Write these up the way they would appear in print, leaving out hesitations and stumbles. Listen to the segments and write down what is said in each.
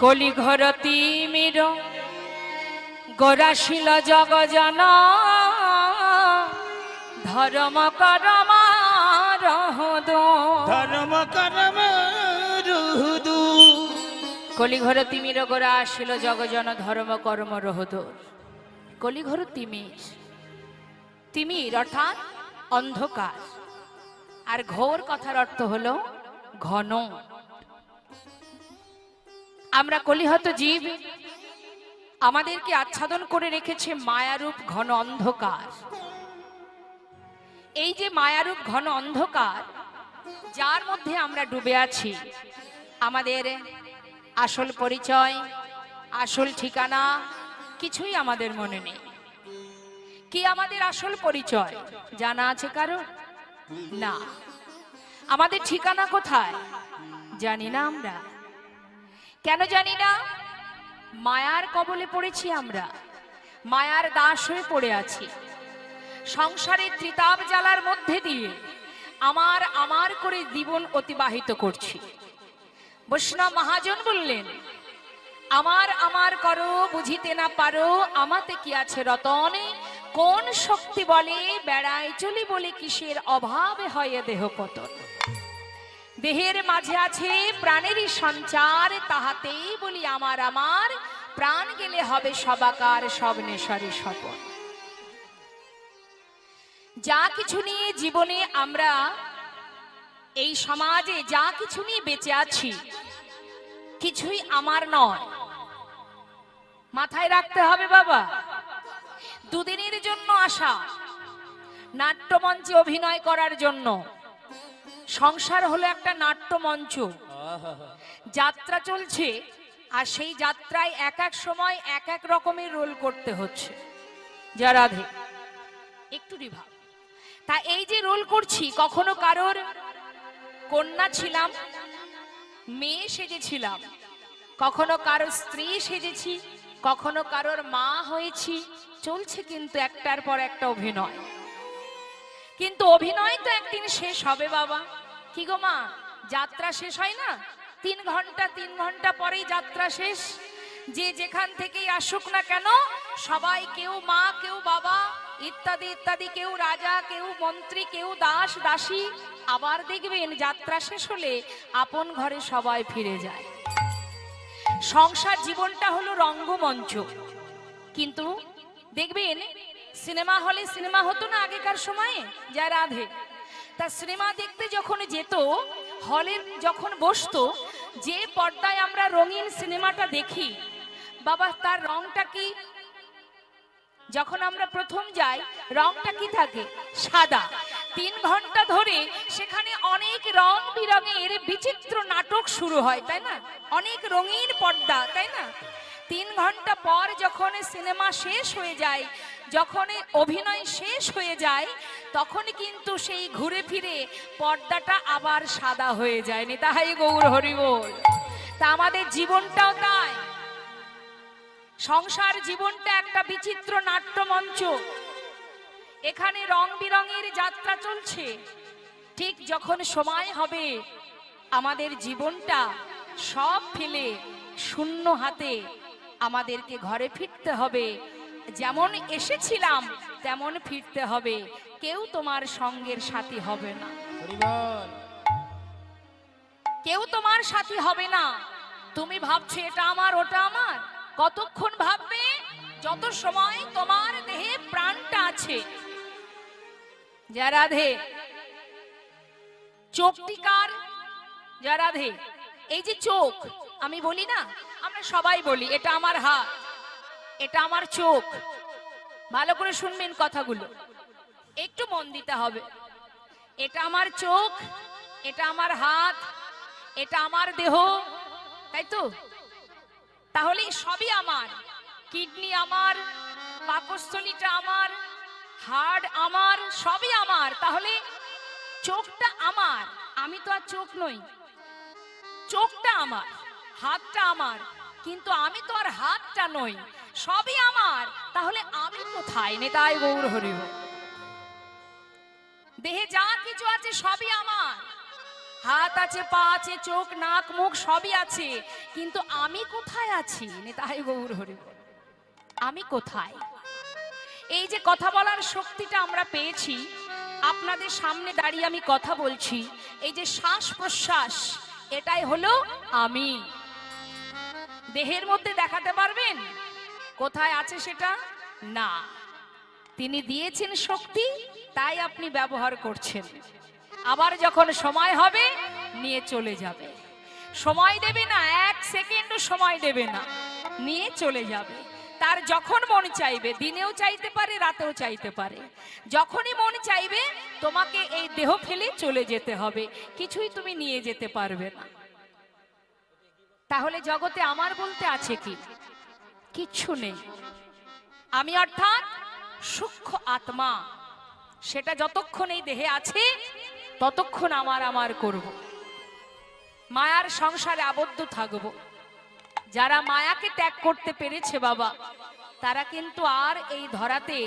কলিঘর তিমির গোরাশিল জগজন ধর্ম করম রহুদু ধর্ম করম রহুদু। কলিঘর তিমির গোরাশিল জগজন ধর্ম কর্ম রহুদু। কলিঘর তিমির, তিমির অর্থাৎ অন্ধকার, আর ঘোর কথার অর্থ হলো ঘন। আমরা কলিহত জীব, আমাদেরকে আচ্ছাদন করে রেখেছে মায়ারূপ ঘন অন্ধকার। এই যে মায়ারূপ ঘন অন্ধকার, যার মধ্যে আমরা ডুবে আছি, আমাদের আসল পরিচয়, আসল ঠিকানা কিছুই আমাদের মনে নেই। কি আমাদের আসল পরিচয় জানা আছে কারো? না। আমাদের ঠিকানা কোথায় জানি না আমরা। কেন জানি না? মায়ার কবলে পড়েছি আমরা, মায়ার দাস হয়ে পড়ে আছি। সংসারের ত্রিতাপ জ্বালার মধ্যে দিয়ে আমার আমার করে জীবন অতিবাহিত করছি। বৈষ্ণব মহাজন বললেন, আমার আমার করো বুঝিতে না পারো, আমাতে কি আছে রতনে, কোন শক্তি বলে বেড়ায় চলি বলে কিসের অভাবে হয় দেহ পতন। দেহের মাঝে আছে প্রাণেরই সঞ্চার, তাহাতেই বলি আমার আমার, প্রাণ গেলে হবে সবাকার সব নেশারে স্বপন। যা কিছু নিয়ে জীবনে আমরা এই সমাজে যা কিছু নিয়ে বেঁচে আছি, কিছুই আমার নয়। মাথায় রাখতে হবে বাবা। দুদিনের জন্য আসা, নাট্যমঞ্চে অভিনয় করার জন্য। সংসার হলো একটা নাট্যমঞ্চ, যাত্রা চলছে, আর সেই যাত্রায় এক এক সময় এক এক রকমের রোল করতে হচ্ছে। যা রাধে একটু ভাব। তা এই যে রোল করছি, কখনো কারোর কন্যা ছিলাম, মেয়ে সেজেছিলাম, কখনো কারোর স্ত্রী সেজেছি, কখনো কারোর মা হয়েছি। চলছে কিন্তু একটার পর একটা অভিনয়। কিন্তু অভিনয় তো একদিন শেষ হবে বাবা। কি গো মা, যাত্রা শেষ হয় না? 3 ঘন্টা পরেই যাত্রা শেষ। যে যেখান থেকেই আসুক না কেন, সবাই কেউ মা, কেউ বাবা ইত্যাদি ইত্যাদি, কেউ রাজা, কেউ মন্ত্রী, কেউ দাস দাসী। আবার দেখবেন যাত্রা শেষ হলে আপন ঘরে সবাই ফিরে যায়। সংসার জীবনটা হলো রঙ্গমঞ্চ। কিন্তু দেখবেন সিনেমা হলে সিনেমা হতো না আগেকার সময়ে, যা রাধে। তা সিনেমা দেখতে যখন যেত, হলে যখন বসতো, যে পর্দায় আমরা রঙিন সিনেমাটা দেখি বাবা, তার রংটা কি? যখন আমরা প্রথম যাই, রংটা কি থাকে? সাদা। 3 ঘন্টা ধরে সেখানে অনেক রং বিরঙের বিচিত্র নাটক শুরু হয়, তাই না? অনেক রঙিন পর্দা, তাই না? 3 ঘন্টা পর যখন সিনেমা শেষ হয়ে যায়, যখন অভিনয় শেষ হয়ে যায়, তখন কিন্তু সেই ঘুরে ফিরে পর্দাটা আবার সাদা হয়ে যায়। নিতাই গৌর হরি বল। তা আমাদের জীবনটাও তাই। সংসার জীবনটা একটা বিচিত্র নাট্যমঞ্চ। এখানে রং বিরঙের যাত্রা চলছে। ঠিক যখন সময় হবে আমাদের জীবনটা সব ফেলে শূন্য হাতে আমাদেরকে ঘরে ফিরতে হবে, যেমন এসেছিলাম তেমন ফিরতে হবে। কেউ তোমার সঙ্গের সাথী হবে না, কেউ তোমার সাথী হবে না। তুমি ভাবছো এটা আমার ওটা আমার, কতক্ষণ ভাববে? যত সময় তোমার দেহে প্রাণটা আছে। যা রাধে। চোখটি কার? যা রাধে। এই যে চোখ, আমি বলি না, আমরা সবাই বলি এটা আমার হাত, এটা আমার চোখ। ভালো করে শুনবেন কথাগুলো, একটু মন দিতে হবে। এটা আমার চোখ, এটা আমার হাত, এটা আমার দেহ, তাই তো? তাহলে সবই আমার। কিডনি আমার, পাকস্থলীটা আমার, হাড় আমার, সবই আমার। তাহলে চোখটা আমার, আমি তো আর চোখ নই। চোখটা আমার, হাতটা আমার, কিন্তু আমি তো আর হাতটা নই। সবই আমার, তাহলে আমি কোথায়? নিতাই গৌর হরি বল। দেহে যা কিছু আছে সবই আমার, হাত আছে, পা আছে, চোখ, নাক, মুখ সবই আছে, কিন্তু আমি কোথায় আছি? নিতাই গৌর হরি বল। আমি কোথায়? এই যে কথা বলার শক্তিটা আমরা পেয়েছি, আপনাদের সামনে দাঁড়িয়ে আমি কথা বলছি, এই যে শ্বাস প্রশ্বাস, এটাই হলো আমি। দেহের মধ্যে দেখাতে পারবেন কোথায় আছে সেটা? না। তিনি দিয়েছেন শক্তি, তাই আপনি ব্যবহার করছেন। আবার যখন সময় হবে নিয়ে চলে যাবে। সময় দেবে না, এক সেকেন্ডও সময় দেবে না, নিয়ে চলে যাবে। তার যখন মন চাইবে, দিনেও চাইতে পারে, রাতেও চাইতে পারে, যখনই মন চাইবে তোমাকে এই দেহ ফেলে চলে যেতে হবে, কিছুই তুমি নিয়ে যেতে পারবে না। তাহলে জগতে আমার বলতে আছে কি? কিচ্ছু নেই। আমি অর্থাৎ সূক্ষ্ম আত্মা, সেটা যতক্ষণ এই দেহে আছে ততক্ষণ আমার আমার করব, মায়ার সংসারে আবদ্ধ থাকব। যারা মায়াকে ত্যাগ করতে পেরেছে বাবা, তারা কিন্তু আর এই ধরাতে,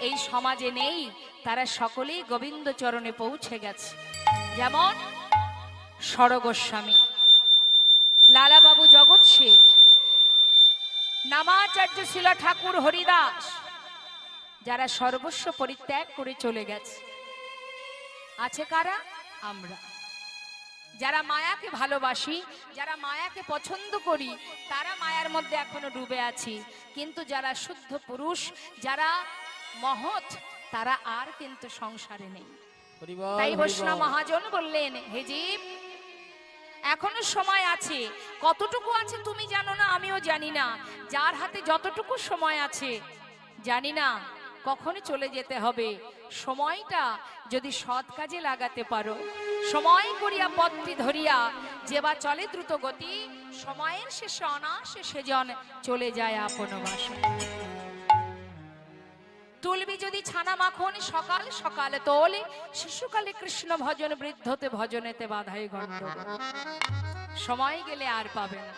এই সমাজে নেই, তারা সকলেই গোবিন্দ চরণে পৌঁছে গেছে। যেমন সরগোস্বামী, লালাবাবু জগৎ শেঠ, নামাচার্য শিলা ঠাকুর, হরিদাস, যারা সর্বস্ব পরিত্যাগ করে চলে গেছে। আছে কারা? আমরা, যারা মায়াকে ভালোবাসি, যারা মায়াকে পছন্দ করি, তারা মায়ার মধ্যে এখনো ডুবে আছি। কিন্তু যারা শুদ্ধ পুরুষ, যারা মহৎ, তারা আর কিন্তু সংসারে নেই। তাই বৈষ্ণব মহাজন বললেন, হে জীব, এখনো সময় আছে। কতটুকু আছে তুমি জানো না, আমিও জানি না। যার হাতে যতটুকু সময় আছে, জানি না কখন চলে যেতে হবে। সময়টা যদি সৎ কাজে লাগাতে পারো, সময় করিয়া পথটি ধরিয়া যেবা চলে দ্রুত গতি, সময়ের শেষে অনায়াসে সেজন চলে যায় আপন বাসে। তুলবি যদি ছানা মাখন সকাল সকালে তোলে, শিশুকালে কৃষ্ণ ভজন, বৃদ্ধতে ভজনেতে বাধাই গণ্ডগোল। সময় গেলে আর পাবে না।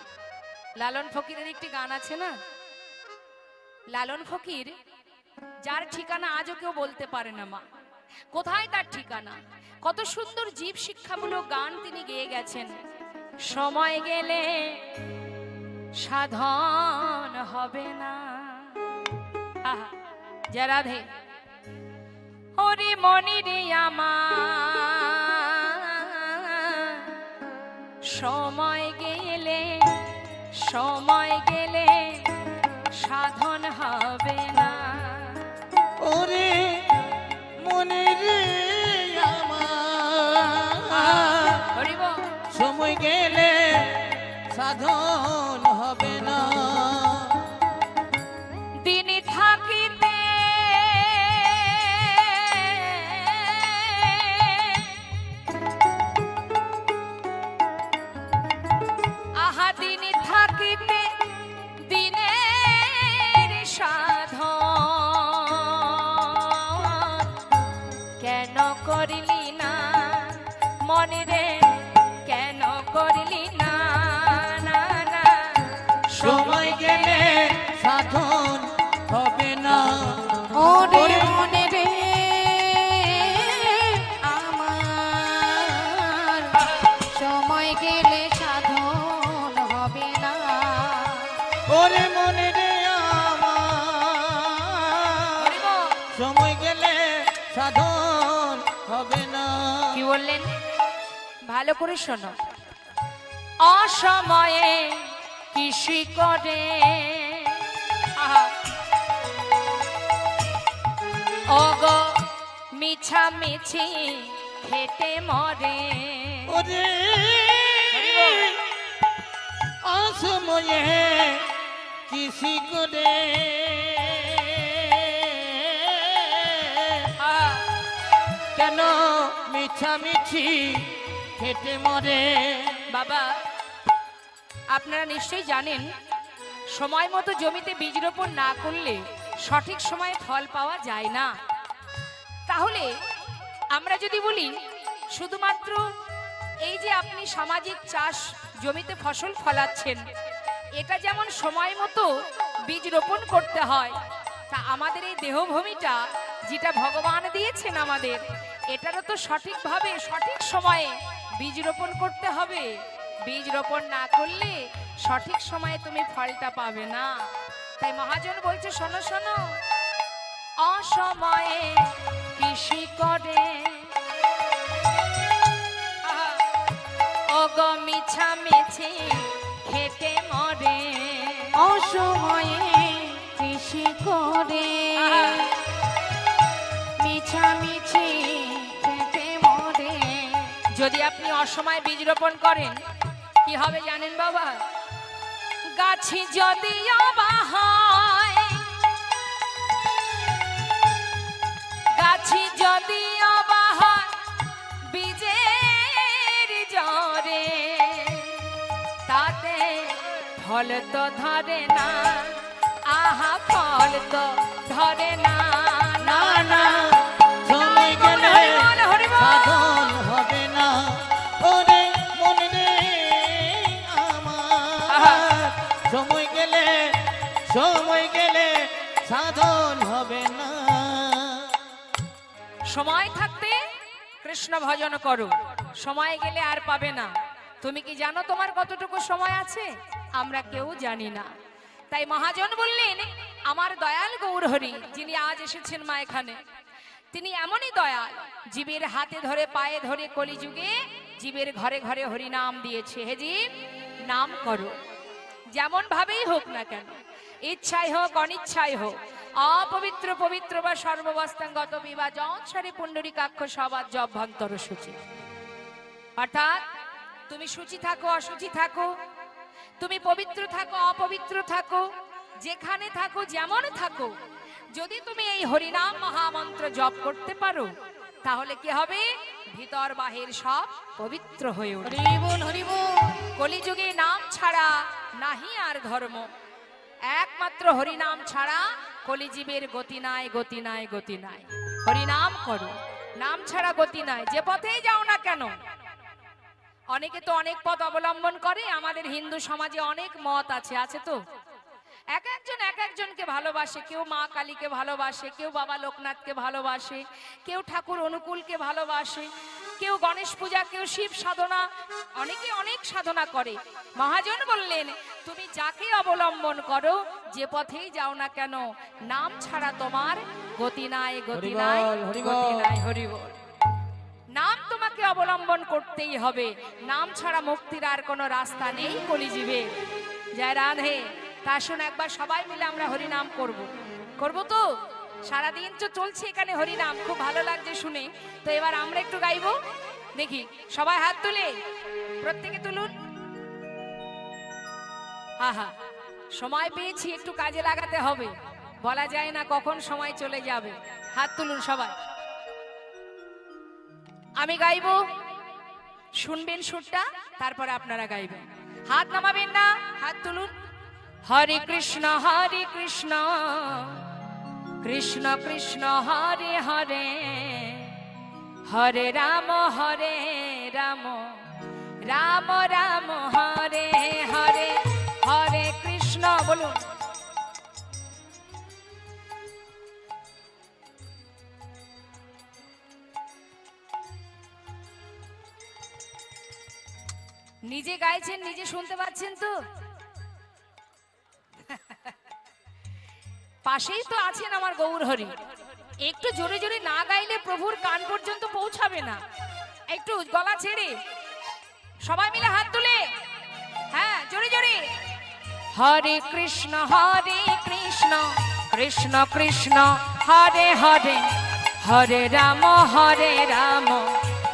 লালন ফকিরের একটি গান আছে না, লালন ফকির, যার ঠিকানা আজও কেউ বলতে পারে না মা, কোথায় তার ঠিকানা। কত সুন্দর জীব শিক্ষামূলক গান তিনি গেয়ে গেছেন। সময় গেলে সাধন হবে না। আহা, জয় রাধে। হরি মনি রে আমার, সময় গেলে, সময় গেলে সাধন হবে না। ওরে মনে রে আমার, হরি বল। সময় গেলে সাধন হবে না। দিন থাকিতে আহা, দিন থাকিতে দিনের সাধন কেন করিলি না মনে রে, কেন করিলি না? না না, সময় গেলে সাধন হবে না। ওরে মনে রে আমার, সময় গেলে সাধন হবে না। ওরে মনে রে আমার, হরি বল। সময় গেলে সাধন হবে না। কি বললেন? ভালো করে শোনো। অসময়ে কৃষি করে, আহা, ওগো মিছা মিছি খেটে মরে। ওরে অসময়ে কৃষি করে, আহা, কেন মিছামিছি খেটে মরে। বাবা, আপনারা নিশ্চয়ই জানেন, সময় মতো জমিতে বীজ রোপণ না করলে সঠিক সময়ে ফল পাওয়া যায় না। তাহলে আমরা যদি বলি শুধুমাত্র এই যে আপনি সামাজিক চাষ জমিতে ফসল ফলাচ্ছেন, এটা যেমন সময় মতো বীজ রোপণ করতে হয়, তা আমাদের এই দেহভূমিটা যেটা ভগবান দিয়েছেন আমাদের, এটারও তো সঠিকভাবে সঠিক সময়ে বীজ রোপণ করতে হবে। বীজ রোপণ না করলে সঠিক সময়ে তুমি ফলটা পাবে না। তাই মহাজন বলছে, শোনো শোনো, অসময়ে কৃষি করে ওগো মিছামিছি খেটে মরে। অসময়ে কৃষি করে মিছামিছি খেটে মরে। যদি আপনি অসময়ে বীজ রোপণ করেন কি হবে জানেন বাবা? গাছি যদি অবা হয়, গাছি যদি অবা হয় বীজের জ্বরে, তাতে ফল তো ধরে না, আহা ফল তো ধরে না। না না সময় গেলে সাধন হবে না। ওরে মনে রে আমার, সময় গেলে সাধন হবে না। সময় থাকতে কৃষ্ণ ভজন করো, সময় গেলে আর পাবে না। তুমি কি জানো তোমার কতটুকু সময় আছে? আমরা কেউ জানি না। তাই মহাজন বললেন, আমার দয়াল গৌরহরি যিনি আজ এসেছেন মা এখানে, তিনি এমনই দয়াল, জীবের হাতে ধরে পায়ে ধরে কলিযুগে জীবের ঘরে ঘরে হরি নাম দিয়েছে। হে জীব, নাম করো, যেমন ভাবেই হোক না কেন, ইচ্ছাই হোক অনিচ্ছাই হোক, অপবিত্র পবিত্র বা সর্ববস্তাঙ্গত বিবা জনসারে পুণ্ডরীকাক্ষ সবার জভ্যন্তর সূচি। অর্থাৎ তুমি সূচি থাকো অসুচি থাকো, তুমি পবিত্র থাকো অপবিত্র থাকো, যেখানে থাকো যেমন থাকো, যদি তুমি এই হরিনাম মহামন্ত্র জপ করতে পারো তাহলে কি হবে? ভিতর বাহির সব পবিত্র হয়ে উঠবে। হরি বল হরি বল। কলিযুগে নাম ছাড়া নাহি আর ধর্ম, একমাত্র হরিনাম ছাড়া কলিজীবের গতি নাই, গতি নাই, গতি নাই। হরিনাম করো, নাম ছাড়া গতি নাই। যে পথেই যাও না কেন, অনেকে তো অনেক পথ অবলম্বন করে। আমাদের হিন্দু সমাজে অনেক মত আছে, আছে তো। এক একজন এক একজনকে ভালোবাসে, কেউ মা কালীকে ভালোবাসে, কেউ বাবা লোকনাথকে ভালোবাসে, কেউ ঠাকুর অনুকূলকে ভালোবাসে, কেউ গণেশ পূজা, কেউ শিব সাধনা, অনেকে অনেক সাধনা করে। মহাজন বললেন, তুমি যাকে অবলম্বন করো, যে পথেই যাও না কেন, নাম ছাড়া তোমার গতি নাই, গতি নাই, গতি নাই। হরি বল। নাম তোমাকে অবলম্বন করতেই হবে, নাম ছাড়া মুক্তির আর কোনো রাস্তা নেই কলিজীবে। জয় রাধে। তা আসুন একবার সবাই মিলে আমরা হরিনাম করব, করব তো? সারাদিন তো চলছে এখানে হরিনাম, খুব ভালো লাগছে শুনে। তো এবার আমরা একটু গাইবো, দেখি সবাই হাত তুলে, প্রত্যেকে তুলুন। হা, সময় পেয়েছি, একটু কাজে লাগাতে হবে, বলা যায় না কখন সময় চলে যাবে। হাত তুলুন সবাই, আমি গাইবো, শুনবেন সুরটা, তারপরে আপনারা গাইবেন। হাত নামাবেন না, হাত তুলুন। হরে কৃষ্ণ কৃষ্ণ কৃষ্ণ হরে হরে, হরে রাম রাম রাম হরে হরে, হরে কৃষ্ণ। বলুন। নিজে গাইছেন, নিজে শুনতে পাচ্ছেন তো? পাশেই তো আছেন আমার গৌরহরি, একটু জোরে জোরে না গাইলে প্রভুর কান পর্যন্ত পৌঁছাবে না। একটু গলা ছেড়ে সবাই মিলে হাত তুলে, হ্যাঁ জোরে জোরে। হরে কৃষ্ণ কৃষ্ণ কৃষ্ণ হরে হরে, হরে রাম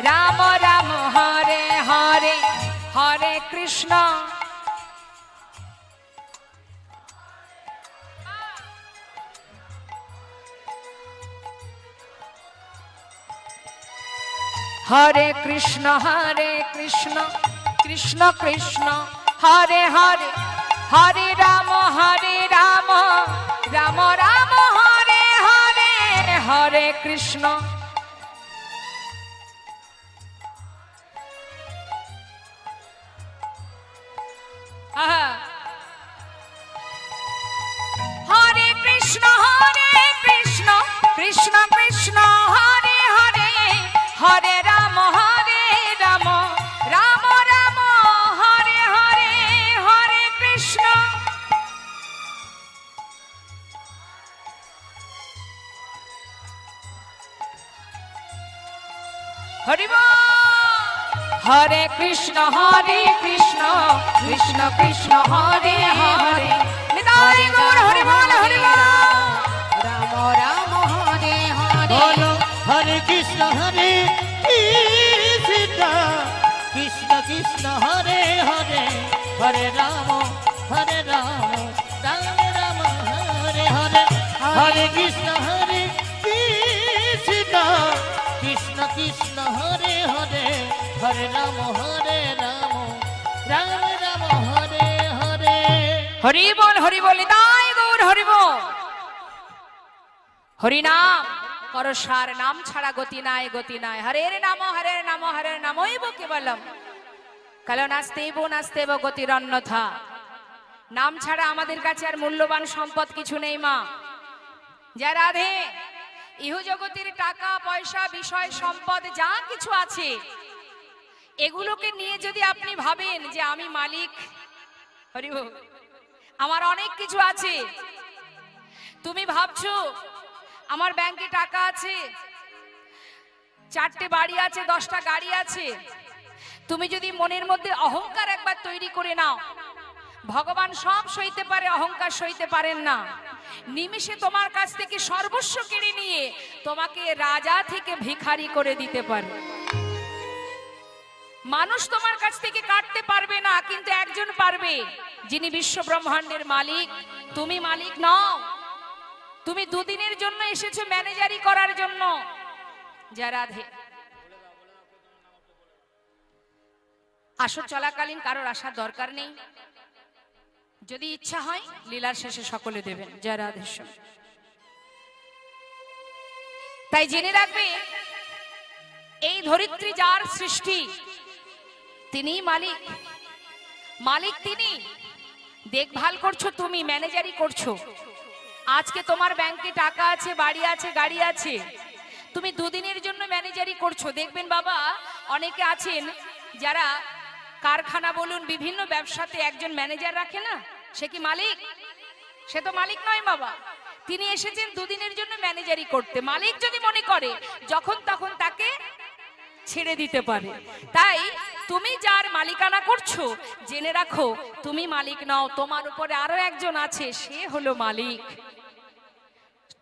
রাম রাম হরে হরে, হরে কৃষ্ণ। হরে কৃষ্ণ কৃষ্ণ কৃষ্ণ হরে হরে, হরে রাম রাম রাম হরে হরে, হরে কৃষ্ণ। হরে কৃষ্ণ কৃষ্ণ কৃষ্ণ হরে হরে, হরে রাম হরি বল। হরে কৃষ্ণ কৃষ্ণ কৃষ্ণ হরে হরে নিতাই গৌর হরি বল হরি বল। রাম রাম হরে হরে বলো হরে কৃষ্ণ কৃষ্ণ কৃষ্ণ হরে হরে হরে রাম রাম রাম হরে হরে হরে কৃষ্ণ কৃষ্ণ কৃষ্ণ হরে হরে হরে রাম রাম রাম হরে হরে। হরি বল নিতাই গৌর হরি বল। হরি নাম করো সার, নাম ছাড়া গতি নাই। হরের নাম নামইব কেবলম কালো নাস্তেব গতির অন্যথা। নাম ছাড়া আমাদের কাছে আর মূল্যবান সম্পদ কিছু নেই মা। যা রাধে ইহু জগতের টাকা পয়সা বিষয় সম্পদ যা কিছু আছে, এগুলোকে নিয়ে যদি আপনি ভাবেন যে আমি মালিক, হরি বল, আমার অনেক কিছু আছে, তুমি ভাবছো আমার ব্যাংকে টাকা আছে, 4টে বাড়ি আছে, 10টা গাড়ি আছে, তুমি যদি মনের মধ্যে অহংকার একবার তৈরি করে নাও, ভগবান সব সইতে পারে, অহংকার সইতে পারেন না। নিমিষে তোমার কাছ থেকে সর্বস্ব কেড়ে নিয়ে তোমাকে রাজা থেকে ভিখারি করে দিতে পারে। মানুষ তোমার কাছ থেকে কাটতে পারবে না, কিন্তু একজন পারবে, যিনি বিশ্ব ব্রহ্মাণ্ডের মালিক। তুমি মালিক নও, তুমি দুদিনের জন্য এসেছো ম্যানেজারি করার জন্য। যা রাধে আসর চলাকালীন কারোর আসার দরকার নেই, যদি ইচ্ছা হয় লীলার শেষে সকলে দেবেন। জয় রাধেশ্বর। তাই জেনে রাখবে এই ধরিত্রী যার সৃষ্টি, তিনি মালিক তিনি। দেখভাল করছো তুমি, ম্যানেজারি করছো। আজকে তোমার ব্যাংকে টাকা আছে, বাড়ি আছে, গাড়ি আছে, তুমি দুদিনের জন্য ম্যানেজারি করছো। দেখবেন বাবা, অনেকে আছেন যারা কারখানা বলুন বিভিন্ন ব্যবসাতে একজন ম্যানেজার রাখে না, সে কি মালিক? সে তো মালিক নয় বাবা। তিনি এসেছেন দুদিনের জন্য ম্যানেজারি করতে। মালিক যদি মনে করে যখন তখন তাকে ছেড়ে দিতে পারে। তাই তুমি যার মালিকানা করছো, জেনে রাখো তুমি মালিক নও, তোমার উপরে আরো একজন আছে, সে হলো মালিক।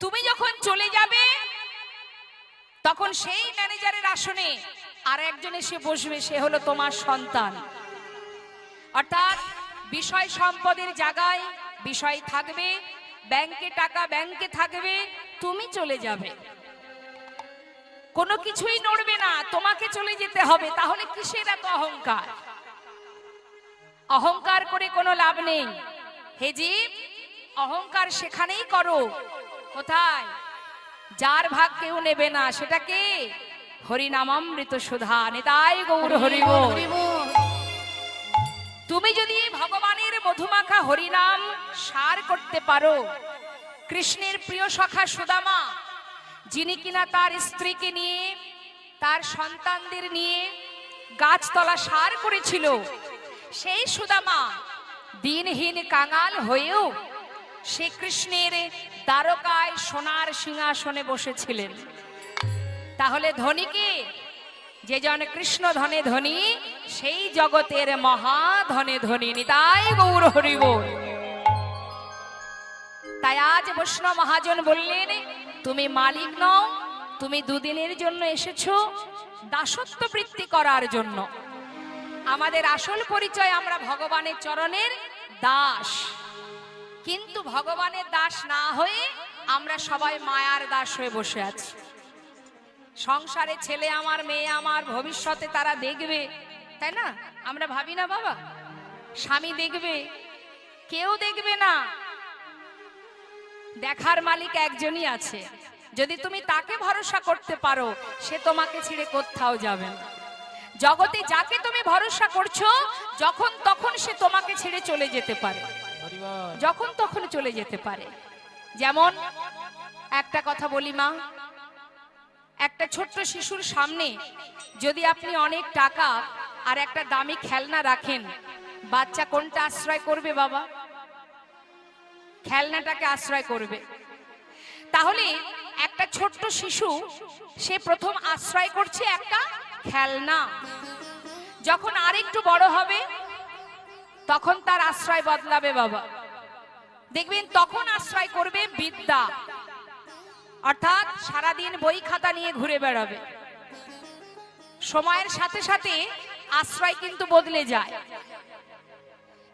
তুমি যখন চলে যাবে তখন সেই ম্যানেজারের আসনে আর একজন এসে বসবে, সে হলো তোমার সন্তান। অর্থাৎ বিষয় সম্পদের জায়গায় বিষয় থাকবে, ব্যাংকে টাকা ব্যাংকে থাকবে, তুমি চলে যাবে, কোনো কিছুই নড়বে না, তোমাকে চলে যেতে হবে। তাহলে কিসের এত অহংকার? অহংকার করে কোনো লাভ নেই। হে জীব, অহংকার সেখানেই করো, কোথায়? যার ভাগ কেউ নেবে না, সেটা কে? হরিনামামৃত সুধা। নিতাই গৌর হরি বল। হরি বল। তুমি যদি ভগবানের মধুমাখা হরিনাম সার করতে পারো, কৃষ্ণের প্রিয় সখা সুদামা, যিনি কিনা তার স্ত্রীকে নিয়ে তার সন্তানদের নিয়ে গাছতলা সার করেছিল, সেই সুদামা দিনহীন কাঙাল হয়েও সে কৃষ্ণের দ্বারকায় সোনার সিংহাসনে বসেছিলেন। তাহলে ধনীকে, যে জন কৃষ্ণ ধনে ধনী, সেই জগতের মহাধনে ধনী। নিতাই গৌর হরি বল। তাই আজ বৈষ্ণব মহাজন বললেন, তুমি মালিক নও, তুমি দুদিনের জন্য এসেছো দাসত্ব বৃত্তি করার জন্য। আমাদের আসল পরিচয় আমরা ভগবানের চরণের দাস, কিন্তু ভগবানের দাস না হয়ে আমরা সবাই মায়ার দাস হয়ে বসে আছি। সংসারে ছেলে আমার, মেয়ে আমার, ভবিষ্যতে তারা দেখবে, তাই না? আমরা ভাবি না বাবা, স্বামী দেখবে, কেউ দেখবে না, দেখার মালিক একজনই আছে। যদি তুমি তাকে ভরসা করতে পারো, সে তোমাকে ছেড়ে কোথাও যাবে না। জগতে যাকে তুমি ভরসা করছো, যখন তখন সে তোমাকে ছেড়ে চলে যেতে পারে, যখন তখন চলে যেতে পারে। যেমন একটা কথা বলি মা, একটা ছোট্ট শিশুর সামনে যদি আপনি অনেক টাকা আর একটা দামি খেলনা রাখেন, বাচ্চা কোনটা আশ্রয় করবে বাবা? খেলনাটাকে আশ্রয় করবে। তাহলে একটা ছোট্ট শিশু, সে প্রথম আশ্রয় করছে একটা খেলনা। যখন আরেকটু বড় হবে তখন তার আশ্রয় বদলাবে বাবা। দেখবেন তখন আশ্রয় করবে বিদ্যা, অর্থাৎ সারাদিন বই খাতা নিয়ে ঘুরে বেড়াবে। সময়ের সাথে সাথে আশ্রয় কিন্তু বদলে যায়,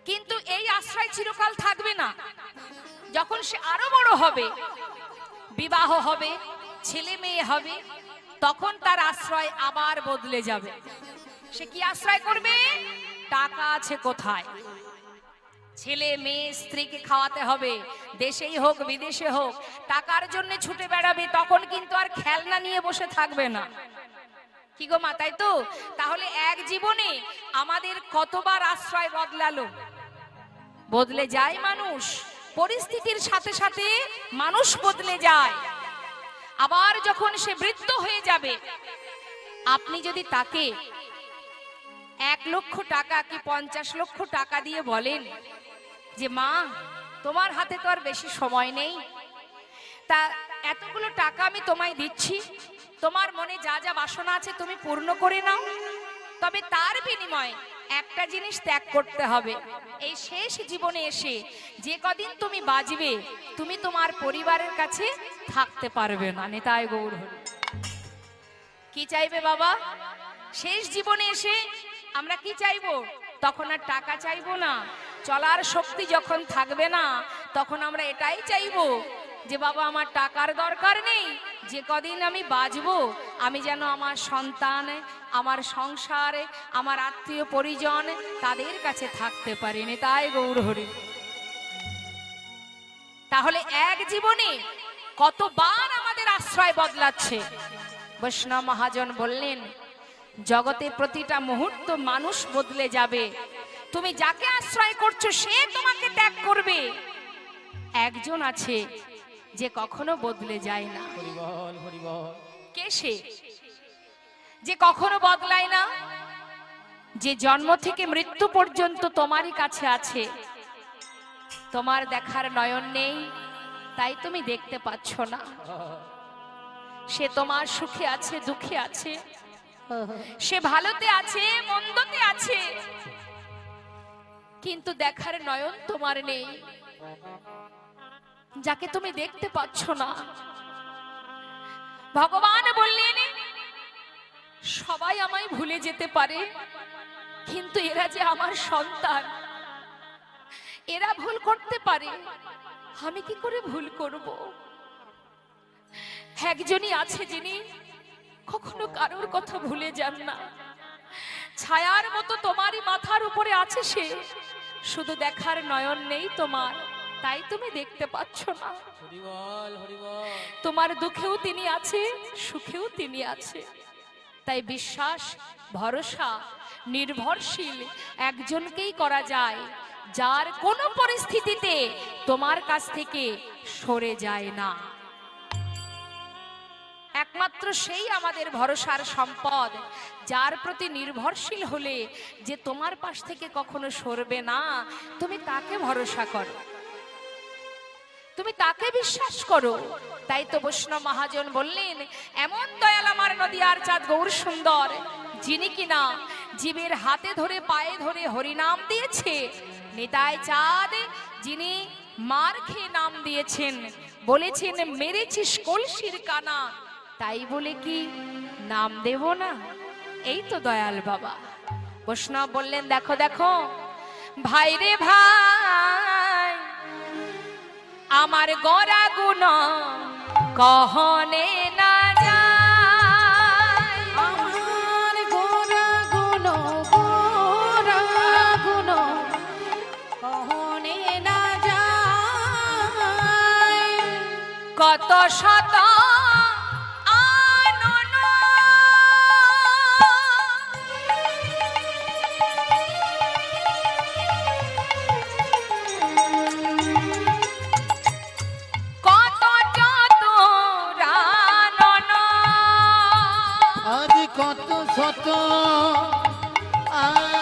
কিন্তু এই আশ্রয় চিরকাল থাকবে না। যখন সে আরো বড় হবে, বিবাহ হবে, ছেলে মেয়ে হবে, তখন তার আশ্রয় আবার বদলে যাবে। সে কি আশ্রয় করবে? টাকা আছে কোথায়, ছেলে মেয়ে স্ত্রীকে খাওয়াতে হবে, দেশেই হোক বিদেশে হোক, টাকার জন্য ছুটে বেড়াবে। তখন কিন্তু আর খেলনা নিয়ে বসে থাকবে না। কি গো মা, তাই তো? তাহলে এক জীবনে আমাদের কতবার আশ্রয় বদলালো। বদলে যায় মানুষ, পরিস্থিতির সাথে সাথে মানুষ বদলে যায়। আবার যখন সে বৃদ্ধ হয়ে যাবে, আপনি যদি তাকে 1 লক্ষ টাকা কি 50 লক্ষ টাকা দিয়ে বলেন যে মা তোমার হাতে তো আর বেশি সময় নেই, তা এতগুলো টাকা আমি তোমায় দিচ্ছি, তোমার মনে যা যা বাসনা আছে তুমি পূর্ণ করে নাও, তবে তার বিনিময়ে একটা জিনিস ত্যাগ করতে হবে। এই শেষ জীবনে এসে যে কদিন তুমি বাঁচবে, তুমি তোমার পরিবারের কাছে থাকতে পারবে না। নিতাই গৌর হরি। কি চাইবে বাবা? শেষ জীবনে এসে আমরা কি চাইবো? তখন আর টাকা চাইবো না। চলার শক্তি যখন থাকবে না, তখন আমরা এটাই চাইবো যে বাবা আমার টাকার দরকার নেই, যে কদিন আমি বাঁচবো আমি যেন আমার সন্তান, আমার সংসার, আমার আত্মীয় পরিজন তাদের কাছে থাকতে পারি। নিতাই গৌর হরি। তাহলে এক জীবনে কতবার আমাদের আশ্রয় বদলাচ্ছে। বৈষ্ণব মহাজন বললেন জগতে প্রতিটা মুহূর্ত মানুষ বদলে যাবে। তুমি যাকে আশ্রয় করছো সে তোমাকে ত্যাগ করবে। একজন আছে যে কখনো বদলে যায় না। হরিবল হরিবল। কে সে? যে কখনো বদলায় না, যে জন্ম থেকে মৃত্যু পর্যন্ত তোমারই কাছে আছে। তোমার দেখার নয়ন নেই, তাই তুমি দেখতে পাচ্ছ না। সে তোমার সুখে আছে, দুঃখে আছে, সে ভালোতে আছে, মন্দতে আছে, কিন্তু দেখার নয়ন তোমার নেই, যাকে তুমি দেখতে পাচ্ছ না। ভগবান বললেন সবাই আমায় ভুলে যেতে পারে, কিন্তু এরা যে আমার সন্তান, এরা ভুল করতে পারে, আমি কি করে ভুল করব? একজনই আছে যিনি কখনো কারোর কথা ভুলে যান না। ছায়ার মতো তোমারই মাথার উপরে আছে সে, শুধু দেখার নয়ন নেই তোমার, তাই তুমি দেখতে পাচ্ছ না। হরিবল হরিবল। তোমার দুঃখেও তিনি আছে, সুখেও তিনি আছে। তাই বিশ্বাস, ভরসা, নির্ভরশীল একজনকেই করা যায়, যার কোনো পরিস্থিতিতে তোমার কাছ থেকে সরে যায় না। একমাত্র সেই আমাদের ভরসার সম্পদ, যার প্রতি নির্ভরশীল হলে যে তোমার পাশ থেকে কখনো সরবে না। তুমি তাকে ভরসা করো, তুমি তাকে বিশ্বাস করো। তাই তো বৈষ্ণব মহাজন বললেন এমন দয়াল আমার নদীয়ার চাঁদ গৌর সুন্দর, যিনি কিনা জীবের হাতে ধরে পায়ে ধরে হরিনাম দিয়েছে। নিতাই চাঁদ যিনি মার খেয়ে নাম দিয়েছেন, বলেছেন মেরেছিস কলসির কানা, তাই বলে কি নাম দেব না? এই তো দয়াল বাবা। বৈষ্ণব বললেন দেখো দেখো ভাই রে ভাই, আমার গড়া গুণ কহনে না যায়, আমার গোরা গুণ কহনে না যায়। কত শত আনন কত যত রানন, আজ কত শত আনন,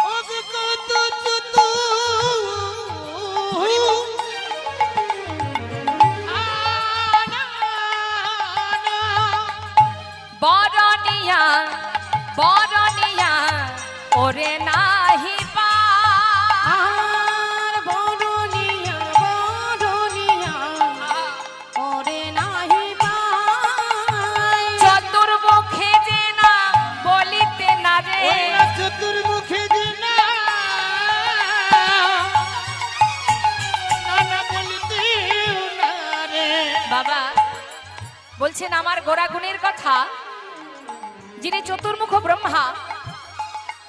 আজ কত শত বরনিয়া বরনিয়া ওরে নাহি পা আর বরনিয়া বরনিয়া ওরে নাহি পায় চতুর্মুখে যে না বলিতে না রে চতুর্মুখী দিন নানা বলিতে না রে। বাবা বলছেন আমার গোড়াগুণের কথা, যিনি চতুর্মুখ ব্রহ্মা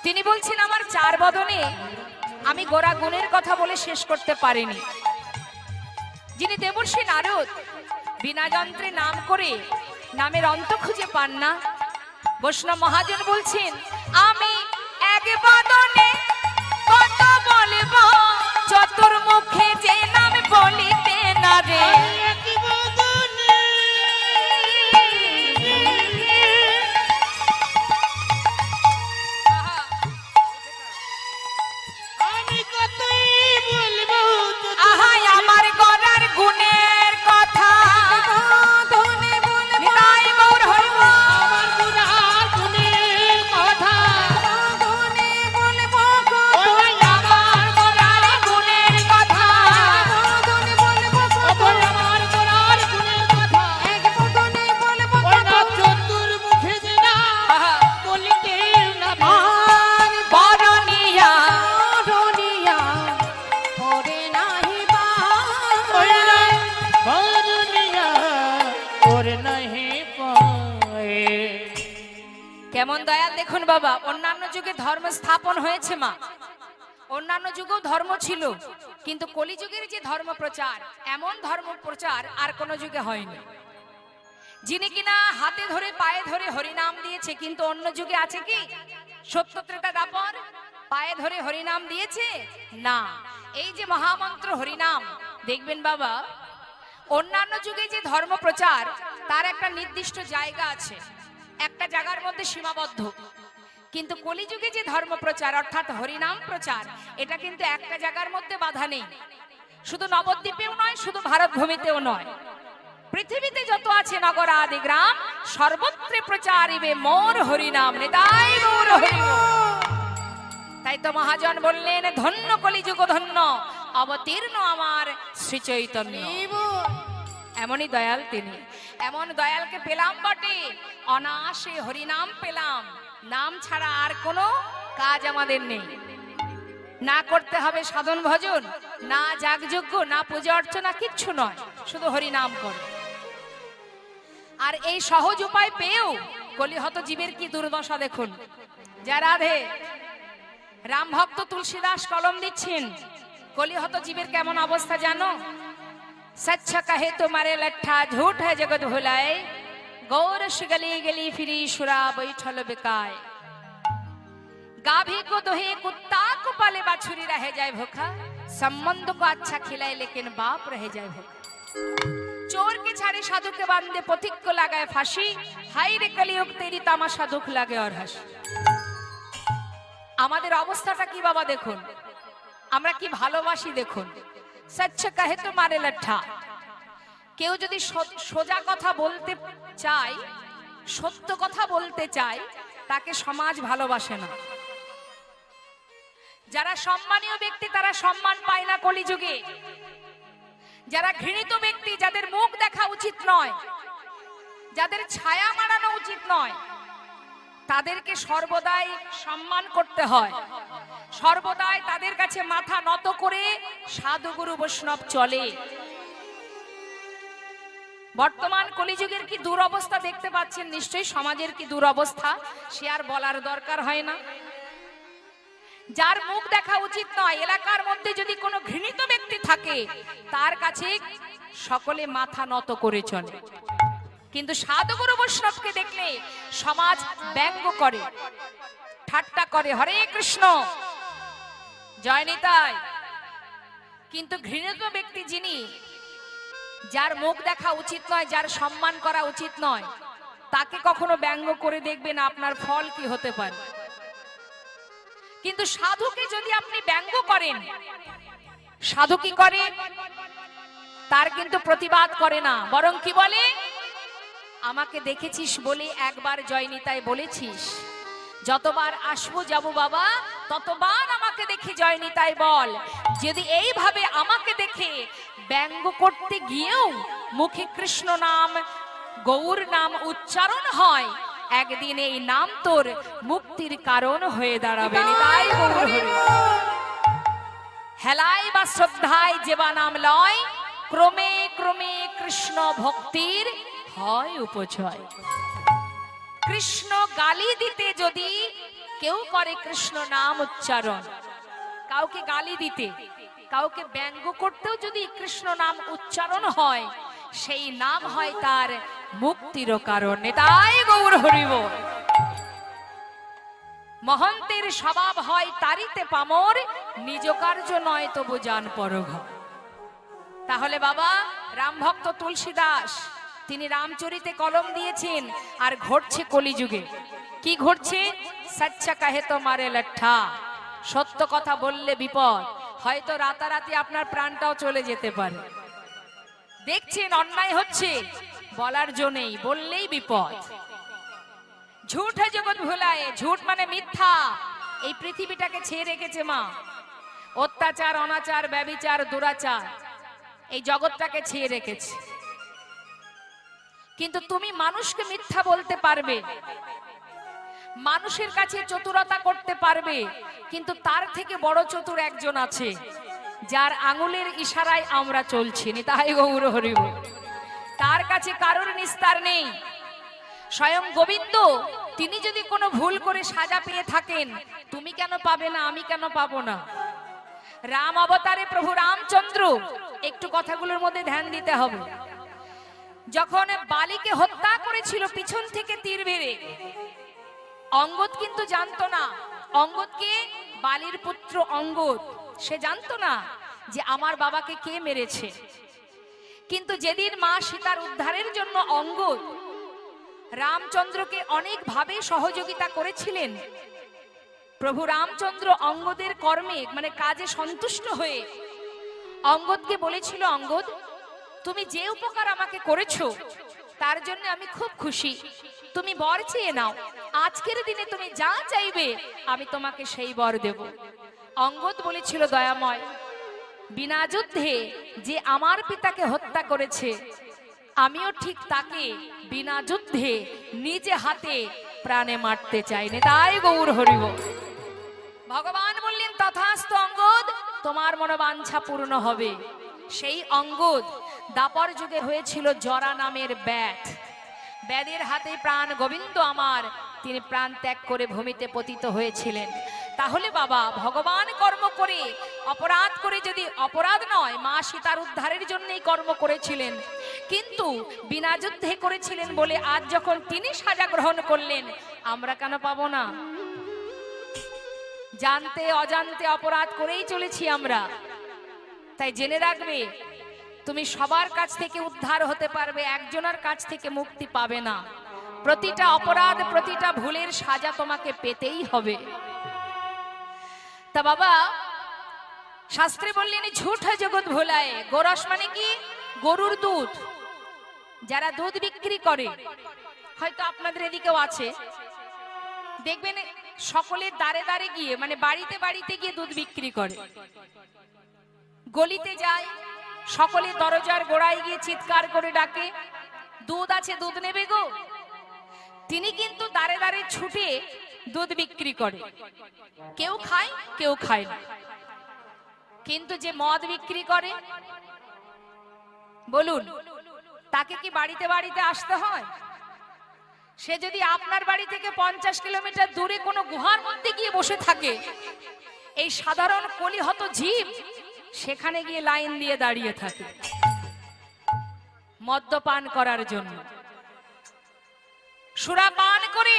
তিনি বলছেন আমার চার বদনে আমি গোড়াগুণের কথা বলে শেষ করতে পারিনি। যিনি দেবর্ষী নারদ বিনা যন্ত্রে নাম করে নামের অন্ত খুঁজে পান না, বৈষ্ণব মহাজন বলছেন আমি এক বদনে কত বলব চতুর্মুখে যে নাম বলিতে না রে। একই বদনে আমি কতই বলবো আহাই আমার গড়ার গুণের কথা ধনে বলবো নিতাই গৌর হরি বল। আমার গুনার গুণের কথা। ধনে বলবো ওই আমার গড়ার গুণের কথা ধনে বলবো ওই আমার গুনার গুণের কথা। এক বদনে বলবো ওই না চতুর্মুখী দিন আহা, বলিতে না রে। আর বরনিয়া বরনিয়া ওরে নাহি ওই পায় না বরনিয়া ওর নাহি পায়। কেমন দয়াল দেখুন বাবা, অন্যান্য যুগে ধর্ম স্থাপন হয়েছে মা, অন্যান্য যুগেও ধর্ম ছিল, কিন্তু কলিযুগের যে ধর্ম প্রচার এমন ধর্ম প্রচার আর কোন যুগে হয়নি। যিনি কিনা হাতে ধরে পায়ে ধরে হরিনাম দিয়েছে, কিন্তু অন্য যুগে আছে কি সত্য ত্রেতা দাপর পায়ে ধরে হরিনাম দিয়েছে না। এই যে মহামন্ত্র হরিনাম দেখবেন বাবা, অন্যান্য যুগে যে ধর্ম প্রচার তার একটা নির্দিষ্ট জায়গা আছে, একটা জায়গার মধ্যে সীমাবদ্ধ, কিন্তু কলিযুগে যে ধর্ম প্রচার অর্থাৎ হরিনাম প্রচার এটা কিন্তু একটা জায়গার মধ্যে বাধা নেই। শুধু নবদ্বীপেও নয়, শুধু ভারত ভূমিতেও নয়, পৃথিবীতে যত আছে নগর আদি গ্রাম সর্বত্রে প্রচারিবে মোর হরিনাম নিতাই গৌর হরি বল। তাই তো মহাজন বললেন ধন্য কলিযুগ ধন্য অবতীর্ণ আমার শ্রী চৈতন্য। এমনই দয়াল তিনি, এমন দয়ালকে পেলাম বটে, অনায়াসে হরিনাম পেলাম, নাম ছাড়া আর কোনো কাজ আমাদের নেই, না করতে হবে সাধন ভজন, না যাগযজ্ঞ, না পূজা অর্চনা, কিচ্ছু নয়, শুধু হরিনাম করে। আর এই সহজ উপায় পেয়েও কলিহত জীবের কি দুর্দশা দেখুন। যা রাধে রাম ভক্ত তুলসীদাস কলম দিচ্ছেন, কলিহত জীবের কেমন অবস্থা জানো? सच कहे तुम्हारे लट्ठा झूठ है जगत भुलाए, गौरस गली गली फिरी शुरा बैठल बिकाए, गाभी को दोहे कुत्ता को पाले बाछुरी रह जाए भूखा, संबंध को अच्छा खिलाए लेकिन बाप रह जाए भूखा, चोर के छाड़े साधु के बांधे पथिक को लगाए फांसी, हाय रे कलियुग तेरी तामाशा दुख लागे और हासि। আমাদের অবস্থাটা কি বাবা দেখুন, আমরা কি ভালোবাসি দেখুন। সচ্চ কহে তো মারে লট্ঠা, কেউ যদি সোজা কথা বলতে চায়, সত্য কথা বলতে চায়, তাকে সমাজ ভালোবাসে না। যারা সম্মানীয় ব্যক্তি তারা সম্মান পায় না কলিযুগে, যারা ঘৃণিত ব্যক্তি, যাদের মুখ দেখা উচিত নয়, যাদের ছায়া মারানো উচিত নয়, তাদেরকে সর্বদাই সম্মান করতে হয়, সর্বদাই তাদের কাছে মাথা নত করে সাধু গুরু বৈষ্ণব চলে। বর্তমান কলিযুগের কি দুরবস্থা দেখতে পাচ্ছেন, নিশ্চয়ই সমাজের কি দুরবস্থা সে আর বলার দরকার হয় না। যার মুখ দেখা উচিত নয়, এলাকার মধ্যে যদি কোনো ঘৃণিত ব্যক্তি থাকে তার কাছে সকলে মাথা নত করে চলে, কিন্তু সাধু গুরু বৈষ্ণবকে দেখলে সমাজ ব্যঙ্গ করে, ঠাট্টা করে, হরে কৃষ্ণ জয় নিতাই। কিন্তু ঘৃণিত ব্যক্তি যিনি, যার মুখ দেখা উচিত নয়, যার সম্মান করা উচিত নয়, তাকে কখনো ব্যঙ্গ করে দেখবেন আপনার ফল কি হতে পারে। কিন্তু সাধুকে যদি আপনি ব্যঙ্গ করেন, সাধু কি করে, তার কিন্তু প্রতিবাদ করে না, বরং কি বলে, আমাকে দেখেছিস বলে একবার জয়নিতাই বলেছিস, যতবার আসবো যাব বাবা ততবার আমাকে দেখে জয়নিতাই বল। যদি এইভাবে আমাকে দেখে ব্যঙ্গ করতে গিয়েও মুখে কৃষ্ণ নাম গৌর নাম উচ্চারণ হয়, একদিন এই নাম তোর মুক্তির কারণ হয়ে দাঁড়াবে। নিতাই গৌর হরি। হেলায় বা শ্রদ্ধায় যেবা নাম লয়, ক্রমে ক্রমে কৃষ্ণ ভক্তির হয় উপজয়। কৃষ্ণ গালি দিতে যদি কেউ করে কৃষ্ণ নাম উচ্চারণ, কাউকে গালি দিতে কাউকে ব্যঙ্গ করতেও যদি কৃষ্ণ নাম উচ্চারণ হয়, সেই নাম হয় তার মুক্তির কারণ। তাই গৌর হরিব। মহন্তের স্বভাব হয় তারিতে পামর, নিজ কার্য নয় তবু জান পরঘ। তাহলে বাবা রাম ভক্ত তুলসীদাস তিনি রামচরিতে কলম দিয়েছেন, আর ঘটছে কলিযুগে। কি ঘটছে? সচ্চা কাহে তো মারে লঠা, সত্য কথা বললে বিপদ। হয়তো রাতারাতি আপনার প্রাণটাও চলে যেতে পারে। দেখছেন অন্যায় হচ্ছে, বলার জন্যই, বললেই বিপদ। ঝুট है জগৎ ভুলায়, ঝুট মানে মিথ্যা। এই পৃথিবীটাকে ছেয়ে রেখেছে মা, অত্যাচার অনাচার ব্যভিচার দুরাচার এই জগৎটাকে ছেয়ে রেখেছে। কিন্তু তুমি মানুষকে মিথ্যা বলতে পারবে, মানুষের কাছে চতুরতা করতে পারবে, কিন্তু তার থেকে বড় চতুর একজন আছে, যার আঙুলের ইশারায় আমরা চলছি। নিতাই গৌর হরিব। তার কাছে কারোর নিস্তার নেই। স্বয়ং গোবিন্দ তিনি যদি কোনো ভুল করে সাজা পেয়ে থাকেন, তুমি কেন পাবে না, আমি কেন পাবো না? রাম অবতারে প্রভু রামচন্দ্র, একটু কথাগুলোর মধ্যে ধ্যান দিতে হবে। যখন বালিকে হত্যা করেছিল পিছন থেকে তীর মেরে, অঙ্গদ কিন্তু জানতো না, অঙ্গদকে বালির পুত্র অঙ্গদ সে জানতো না যে আমার বাবাকে কে মেরেছে। কিন্তু যেদিন মা সীতার উদ্ধারের জন্য অঙ্গদ রামচন্দ্রকে অনেকভাবে সহযোগিতা করেছিলেন, প্রভু রামচন্দ্র অঙ্গদের কর্মে মানে কাজে সন্তুষ্ট হয়ে অঙ্গদকে বলেছিল, অঙ্গদ তুমি যে উপকার আমাকে করেছো তার জন্য আমি খুব খুশি, তুমি বর চেয়ে নাও, আজকের দিনে তুমি যা চাইবে আমি তোমাকে সেই বর দেব। অঙ্গদ বলেছিল, দয়াময় বিনা যুদ্ধে যে আমার পিতাকে হত্যা করেছে, আমিও ঠিক তাকে বিনা যুদ্ধে নিজে হাতে প্রাণে মারতে চাই। তাই গৌর হরিব। ভগবান বললেন, তথাস্তু অঙ্গদ, তোমার মনোবাঞ্ছা পূর্ণ হবে। সেই অঙ্গদ দাপর যুগে হয়েছিল জরা নামের ব্যাধ, ব্যাধের হাতে প্রাণ গোবিন্দ আমার তিনি প্রাণ ত্যাগ করে ভূমিতে পতিত হয়েছিলেন। তাহলে বাবা ভগবান কর্ম করে অপরাধ করে, যদি অপরাধ নয় মা সীতার উদ্ধারের জন্যই কর্ম করেছিলেন, কিন্তু বিনা যুদ্ধে করেছিলেন বলে আজ যখন তিনি সাজা গ্রহণ করলেন, আমরা কেন পাবো না? জানতে অজান্তে অপরাধ করেই চলেছি আমরা। তাই জেনে রাখবে, তুমি সবার কাছ থেকে উদ্ধার হতে পারবে, একজনের কাছ থেকে মুক্তি পাবে না। প্রতিটা অপরাধ প্রতিটা ভুলের সাজা তোমাকে পেতেই হবে। তা বাবা শাস্ত্রে বললেন, ঝুট হয় জগৎ ভোলায়। গোরস মানে কি? গরুর দুধ। যারা দুধ বিক্রি করে, হয়তো আপনাদের এদিকেও আছে, দেখবেন সকলের দ্বারে দ্বারে গিয়ে মানে বাড়িতে বাড়িতে গিয়ে দুধ বিক্রি করে। গলিতে যায়, সকলে দরজার গোড়ায় গিয়ে চিৎকার করে ডাকে, দুধ আছে, দুধ নেবে গো। তিনি কিন্তু দ্বারে দ্বারে ছুটে দুধ বিক্রি করে। কেউ খায় কেউ খায় না। কিন্তু যে মদ বিক্রি করে, বলুন তাকে কি বাড়িতে বাড়িতে আসতে হয়? সে যদি আপনার বাড়ি থেকে 50 কিলোমিটার দূরে কোনো গুহার মধ্যে গিয়ে বসে থাকে, এই সাধারণ কলিহত জীব সেখানে গিয়ে লাইন দিয়ে দাঁড়িয়ে থাকে মদ্যপান করার জন্য। সুরাপান করে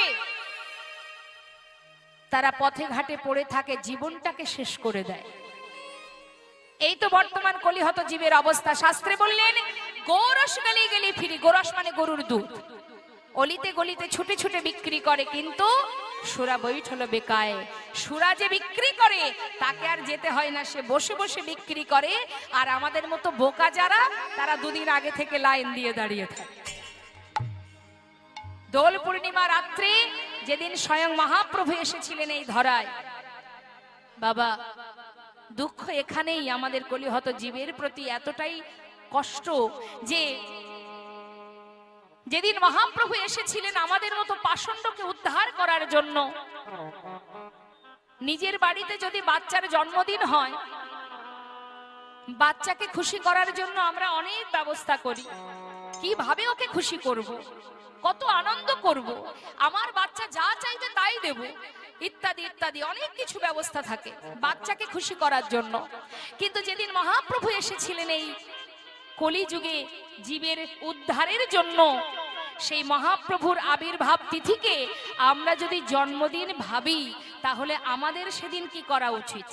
তারা পথে ঘাটে পড়ে থাকে, জীবনটাকে শেষ করে দেয়। এই তো বর্তমান কলিহত জীবের অবস্থা। শাস্ত্রে বললেন, গোরস গলি গলি ফিরি। গোরস মানে গরুর দুধ। অলিতে গলিতে ছুটে ছুটে বিক্রি করে, কিন্তু সুরা বৈঠল বেকায়। সুরা যে বিক্রি করে তাকে আর যেতে হয় না, সে বসে বসে বিক্রি করে। আর আমাদের মতো বোকা যারা, তারা দুদিন আগে থেকে লাইন দিয়ে দাঁড়িয়ে থাকে। দোল পূর্ণিমা রাত্রে যেদিন স্বয়ং মহাপ্রভু এসেছিলেন এই ধরায়, বাবা দুঃখ এখানেই, আমাদের কলিহত জীবের প্রতি এতটাই কষ্ট যে যেদিন মহাপ্রভু এসেছিলেন আমাদের মতো পাষণ্ডকে উদ্ধার করার জন্য, নিজের বাড়িতে যদি বাচ্চার জন্মদিন হয়, বাচ্চাকে খুশি করার জন্য আমরা অনেক ব্যবস্থা করি, কিভাবে ওকে খুশি করব, কত আনন্দ করব, আমার বাচ্চা যা চাইবে তাই দেব, ইত্যাদি ইত্যাদি অনেক কিছু ব্যবস্থা থাকে বাচ্চাকে খুশি করার জন্য। কিন্তু যেদিন মহাপ্রভু এসেছিলেন এই কলিযুগে জীবের উদ্ধারের জন্য, সেই মহাপ্রভুর আবির্ভাব তিথিকে আমরা যদি জন্মদিন ভাবি, তাহলে আমাদের সেদিন কি করা উচিত?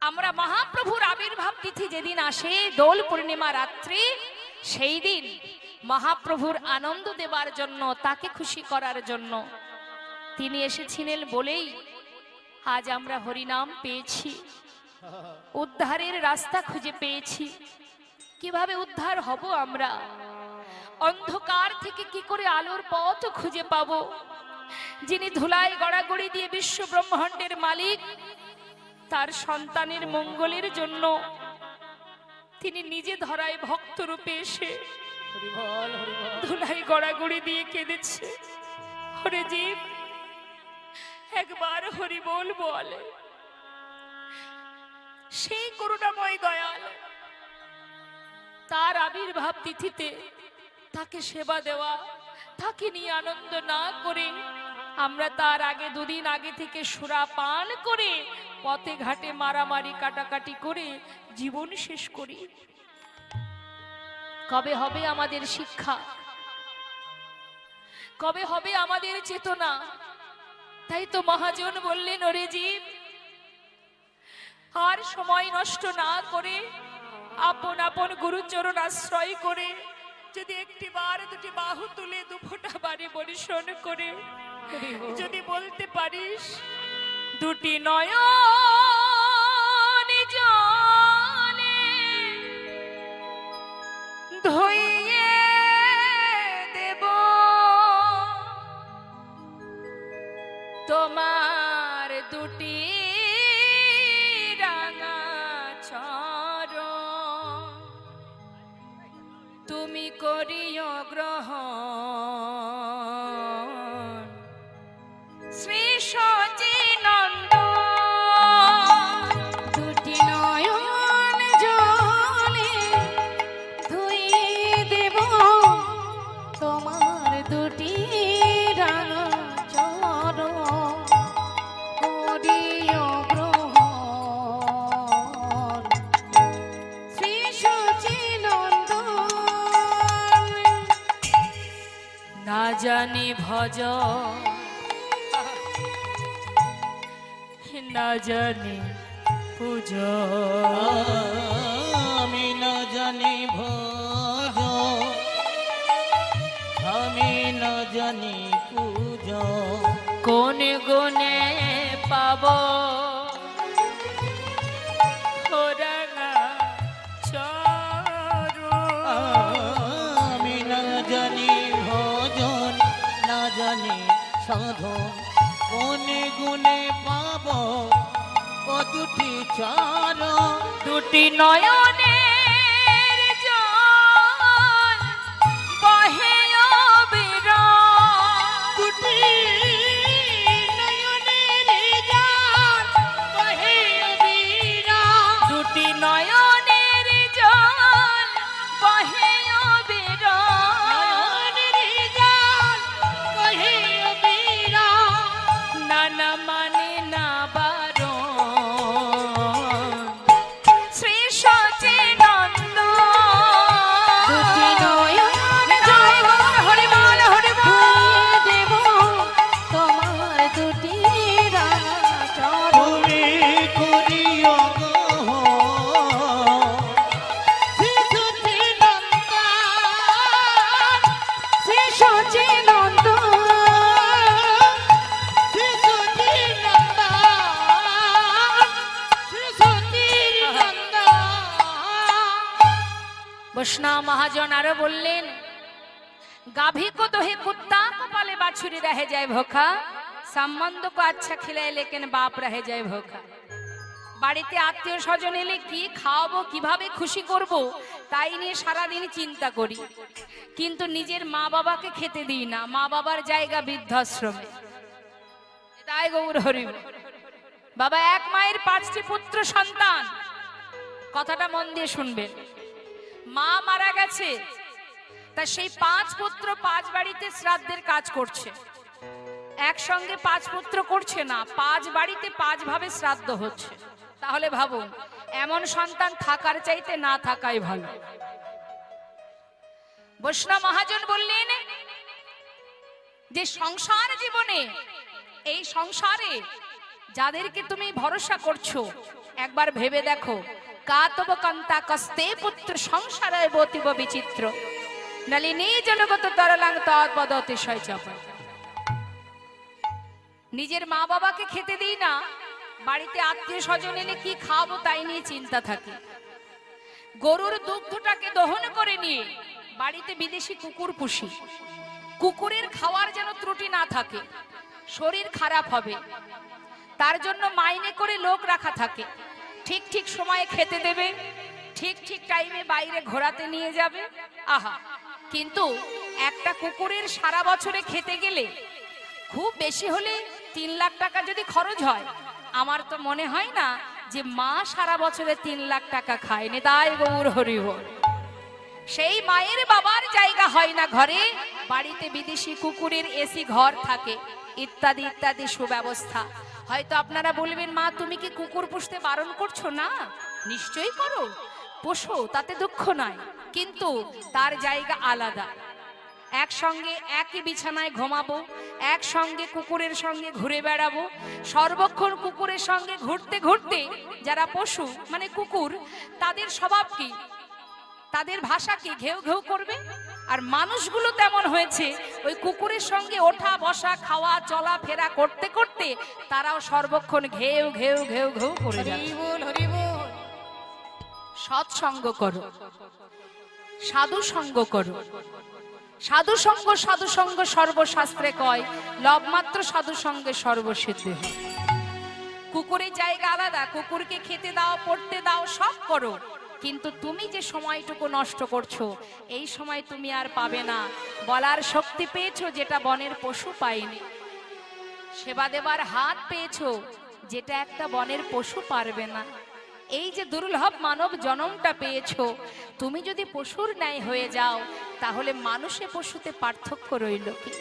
আমরা মহাপ্রভুর আবির্ভাব তিথি যেদিন আসে দোল পূর্ণিমা রাত্রি, সেই দিন মহাপ্রভুর আনন্দ দেবার জন্য, তাকে খুশি করার জন্য তিনি এসেছিলেন বলেই আজ আমরা হরিনাম পেয়েছি, উদ্ধারের রাস্তা খুঁজে পেয়েছি। কিভাবে উদ্ধার হব আমরা? অন্ধকার থেকে কি করে আলোর পথ খুঁজে পাব? যিনি ধুলায় গড়াগড়ি দিয়ে বিশ্ব ব্রহ্মাণ্ডের মালিক, তার সন্তানের মঙ্গলের জন্য তিনি নিজে ধরায় ভক্ত রূপে এসে ধুলায় গড়াগড়ি দিয়ে কেঁদেছে, হরে জীব একবার হরি বল বল। সেই করুণাময় দয়াল তার আবির্ভাব তিথিতে তাকে সেবা দেওয়া, তাকে নিয়ে আনন্দ না করে আমরা তার আগে দুদিন আগে থেকে সুরা পান করে পথে ঘাটে মারামারি কাটাকাটি করে জীবন শেষ করি। কবে হবে আমাদের শিক্ষা? কবে হবে আমাদের চেতনা? তাই তো মহাজন বললেন, ওরে জীব আর সময় নষ্ট না করে আপন আপন গুরুচরণ আশ্রয় করে যদি একটি বার দুটি বাহু তুলে দুফোঁটা বাড়ি বর্ষণ করে যদি বলতে পারিস, দুটি নয়ন জলে ধুইয়ে দেব তোমার দুটি রাঙা চরণ, তুমি করিও গ্রহণ শ্রী সচিনন্দন। দুটি নয়ন জলে ধুইয়ে দেব তোমার দুটি রাঙা চরণ, করিও গ্রহণ শ্রী সচিনন্দন। না জানি ভজ না জানি পুজো, আমি না জানি ভজ, আমি না জানি পূজা, কোন গুণে পাব রাঙা চরণ। আমি না জানি ভজন, না জানি সাধন, কোনে গুণে পাব ও দুটি চার, দুটি নয়নের জল বহে অবিরাম, দুটি নয়নের জল বহে অবিরাম, দুটি নয়নের জল বহে অবিরাম, নয়নের জল বহে অবিরাম, নানা মানে না বারণ শ্রী সচিনন্দন। দুটি নয়ন জয় বল হরি বল হরি বল। ধুইয়ে দেব তোমার দুটি রাঙা চরণ, তুমি করিও গ্রহণ শ্রী সচিনন্দন, শ্রী সচিনন্দন। শ্রী সচিনন্দন, শ্রী সচিনন্দন। বৈষ্ণব মহাজন আরো বললেন, गाभी को दोहे कुत्ता को पाले बाछुरी रह जाए भोखा সম্বন্ধ को अच्छा खिलाए लेकिन बाप रह যায় ভোখা। বাড়িতে আত্মীয় স্বজন এলে কি খাওয়াবো কিভাবে খুশি করব তাই নিয়ে সারাদিন চিন্তা করি, কিন্তু নিজের মা বাবাকে খেতে দিই না। মা বাবার জায়গা বৃদ্ধাশ্রমে। তাই গৌর হরি বল। বাবা এক মায়ের 5টি পুত্র সন্তান, কথাটা মন দিয়ে শুনবেন। মা মারা গেছে, তা সেই 5 পুত্র 5 বাড়িতে শ্রাদ্ধের কাজ করছে। একসঙ্গে 5 পুত্র করছে না, 5 বাড়িতে 5 ভাবে শ্রাদ্ধ হচ্ছে। তাহলে ভাবুন, এমন সন্তান থাকার চাইতে না থাকাই ভালো। বৈষ্ণব মহাজন বললেন যে সংসার জীবনে, এই সংসারে যাদেরকে তুমি ভরসা করছো একবার ভেবে দেখো। কাতব কান্তা কস্তে পুত্র সংসারে বতিব বিচিত্র নলিনী জনগত তরলাং তৎপদ অতিশয় চাপা। নিজের মা বাবাকে খেতে দিই না, বাড়িতে আত্মীয় স্বজন এলে কি খাবো তাই নিয়ে চিন্তা থাকে। গরুর দুগ্ধটাকে দহন করে নিয়ে বাড়িতে বিদেশি কুকুর পুষি। কুকুরের খাওয়ার যেন ত্রুটি না থাকে, শরীর খারাপ হবে, তার জন্য মাইনে করে লোক রাখা থাকে। ঠিক ঠিক সময়ে খেতে দেবে, ঠিক ঠিক টাইমে বাইরে ঘোরাতে নিয়ে যাবে। আহা, কিন্তু একটা কুকুরের সারা বছরে খেতে গেলে খুব বেশি হলে 3 লাখ টাকা যদি খরচ হয়, আমার তো মনে হয় না যে মা সারা বছরে 3 লাখ টাকা খায়। নিতাই গৌর হরি বল। সেই মায়ের বাবার জায়গা হয় না ঘরে, বাড়িতে বিদেশি কুকুরের এসি ঘর থাকে, ইত্যাদি ইত্যাদি সুব্যবস্থা। হয়তো আপনারা বলবেন, মা তুমি কি কুকুর পুষতে বারণ করছো? না, নিশ্চয়ই করো, পোষো, তাতে দুঃখ নয়, কিন্তু তার জায়গা আলাদা। একসঙ্গে একই বিছানায় ঘুমাবো, একসঙ্গে কুকুরের সঙ্গে ঘুরে বেড়াবো, সর্বক্ষণ কুকুরের সঙ্গে ঘুরতে ঘুরতে যারা পশু মানে কুকুর, তাদের স্বভাব কি, তাদের ভাষা কি, ঘেউ ঘেউ করবে। আর মানুষগুলো তেমন হয়েছে, ওই কুকুরের সঙ্গে ওঠা বসা খাওয়া চলা ফেরা করতে করতে তারাও সর্বক্ষণ ঘেউ ঘেউ ঘেউ ঘেউ করে যায়। সৎসঙ্গ করো, সাধু সঙ্গ করো। সাধু সঙ্গ সাধু সঙ্গ সর্বশাস্ত্রে কয়, লবমাত্র সাধু সঙ্গে সর্বসিদ্ধি হয়। কুকুরের জায়গা আলাদা, কুকুরকে খেতে দাও, পড়তে দাও, সব করো, কিন্তু তুমি যে সময়টুকু নষ্ট করছো এই সময় তুমি আর পাবে না। বলার শক্তি পেয়েছো যেটা বনের পশু পায়নি, সেবা দেবার হাত পেয়েছো যেটা একটা বনের পশু পারবে না। এই যে দুর্লভ মানব জন্মটা পেয়েছো, তুমি যদি পশুর ন্যায় হয়ে যাও তাহলে মানুষে পশুতে পার্থক্য রইল কি?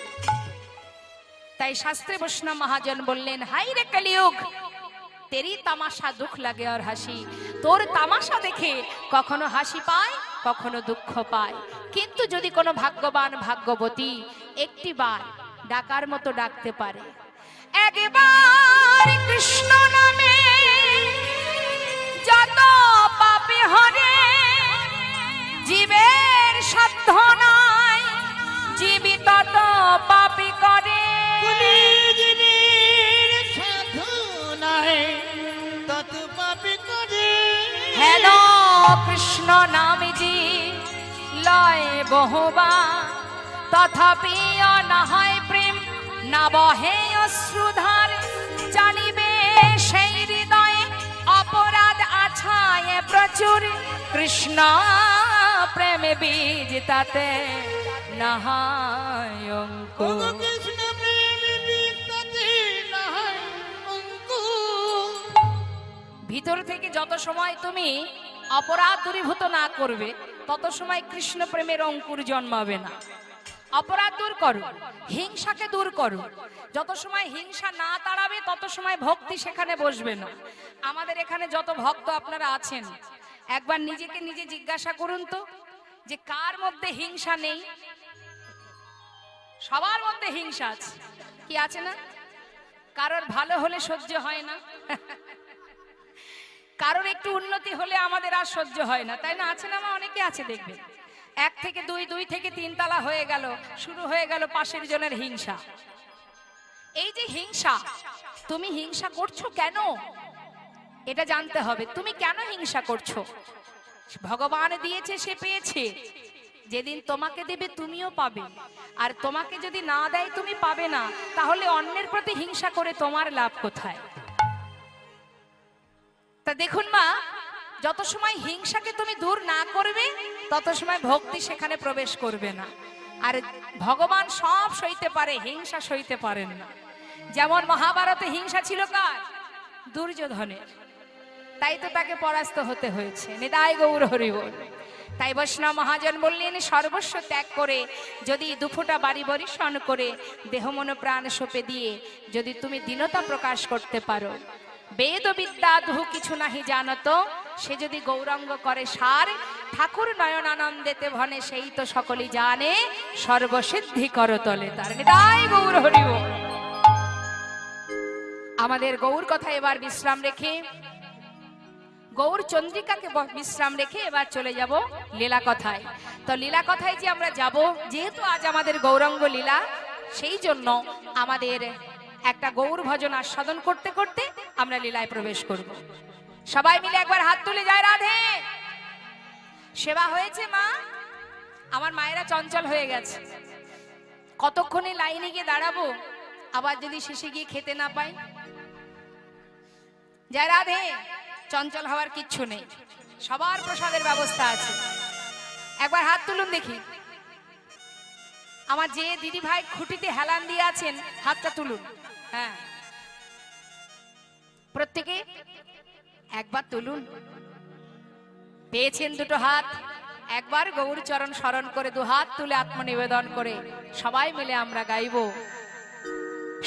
তাই শাস্ত্রে বৈষ্ণব মহাজন বললেন, হাই রে কলিযুগ, তেরি তামাশা দুঃখ লাগে আর হাসি। তোর তামাশা দেখে কখনো হাসি পায়, কখনো দুঃখ পায়, কিন্তু যদি কোনো ভাগ্যবান ভাগ্যবতী একটি বার ডাকার মতো ডাকতে পারে, একবার কৃষ্ণ নামে যত পাপে হরে, জীবের সাধ্য নাই, জীবিত তত পাপী করে। হেন কৃষ্ণ নামে জি লয় বহুবা, তথাপি না হয় প্রেম, না বহে অশ্রুধার। জানিবে সেই হৃদয়ে অপরাধ আছায় প্রচুর, কৃষ্ণ প্রেমে বীজ তাতে নাহায় অঙ্কুর। ভিতর থেকে যত সময় তুমি অপরাধ দূরীভূত না করবে তত সময় কৃষ্ণ প্রেমের অঙ্কুর জন্মাবে না। অপরাধ দূর করো, হিংসাকে দূর করো। যত সময় হিংসা না তাড়াবে তত সময় ভক্তি সেখানে বসবে না। আমাদের এখানে যত ভক্ত আপনারা আছেন, একবার নিজেকে নিজে জিজ্ঞাসা করুন তো যে কার মধ্যে হিংসা নেই? সবার মধ্যে হিংসা আছে, কি আছে না? কারোর ভালো হলে সহ্য হয় না, কারোর একটু উন্নতি হলে আমাদের আর সহ্য হয় না, তাই না? আছে না? অনেকে আছে, দেখবেন 1 থেকে 2, 2 থেকে 3 তালা হয়ে গেল, শুরু হয়ে গেল পাশের জনের হিংসা। এই যে হিংসা, তুমি হিংসা করছো কেন এটা জানতে হবে। তুমি কেন হিংসা করছো? ভগবান দিয়েছে, সে পেয়েছে, যেদিন তোমাকে দেবে তুমিও পাবে, আর তোমাকে যদি না দেয় তুমি পাবে না, তাহলে অন্যের প্রতি হিংসা করে তোমার লাভ কোথায়? তা দেখুন মা, যত সময় হিংসাকে তুমি দূর না করবে তত সময় ভক্তি সেখানে প্রবেশ করবে না। আর ভগবান সব সইতে পারে, হিংসা সইতে পারেন না। যেমন মহাভারতে হিংসা ছিল কার? দুর্যোধনের। তাই তো তাকে পরাস্ত হতে হয়েছে। নিতাই গৌর হরি বল। তাই বৈষ্ণব মহাজন বললেন, সর্বস্ব ত্যাগ করে যদি দুফোঁটা বাড়ি বরিশন করে দেহ মন প্রাণ সঁপে দিয়ে যদি তুমি দীনতা প্রকাশ করতে পারো, বেদ বিদ্যা দুহু কিছু নাহি জানত, সে যদি গৌরাঙ্গ করে সার, ঠাকুর নয়ন আনন্দেতে ভনে সেই তো সকলেই জানে, সর্বসিদ্ধি করতলে তার। নিতাই গৌর হরি বল। আমাদের গৌর কথা এবার বিশ্রাম রেখে, গৌর চন্দ্রিকাকে বিশ্রাম রেখে এবার চলে যাব লীলা কথায়। তো লীলা কথায় যে আমরা যাব, যেহেতু আজ আমাদের গৌরাঙ্গ লীলা, সেই জন্য আমাদের একটা গৌর ভজন আস্বাদন করতে করতে আমরা লীলায় প্রবেশ করব। সবাই মিলে একবার হাত তুলে যায় রাধে। সেবা হয়েছে মা? আমার মায়েরা চঞ্চল হয়ে গেছে, কতক্ষণে লাইনে গিয়ে দাঁড়াবো, আবার যদি শেষে গিয়ে খেতে না পাই। জয় রাধে। চঞ্চল হওয়ার কিচ্ছু নেই, সবার প্রসাদের ব্যবস্থা আছে। একবার হাত তুলুন দেখি। আমার যে দিদি ভাই খুঁটিতে হেলান দিয়ে আছেন, হাতটা তুলুন। হ্যাঁ, প্রত্যেকে একবার তুলুন। পেয়েছেন দুটো হাত, একবার গৌর চরণ স্মরণ করে দু হাত তুলে আত্মনিবেদন করে সবাই মিলে আমরা গাইব।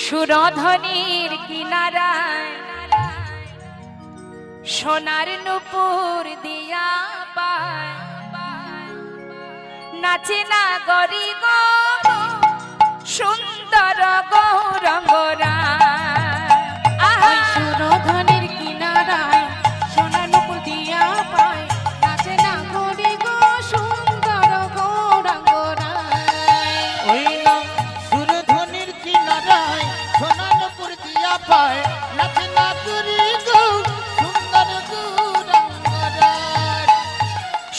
সুরধ্বনির কিনারায় সোনার নুপুর দিয়া পায়, নাচে না গরি গো সুন্দর গৌরাঙ্গরা। ওই সুরধনের কিনারায় সোনার নুপুর দিয়া পায়, নাচে না গরি গো সুন্দর গৌরাঙ্গরায়। ওই না সুরধ্বনির কিনারায় সোনা নুপুর দিয়া পায়, নাচে না করি গো সুন্দর গৌরাঙ্গরায়।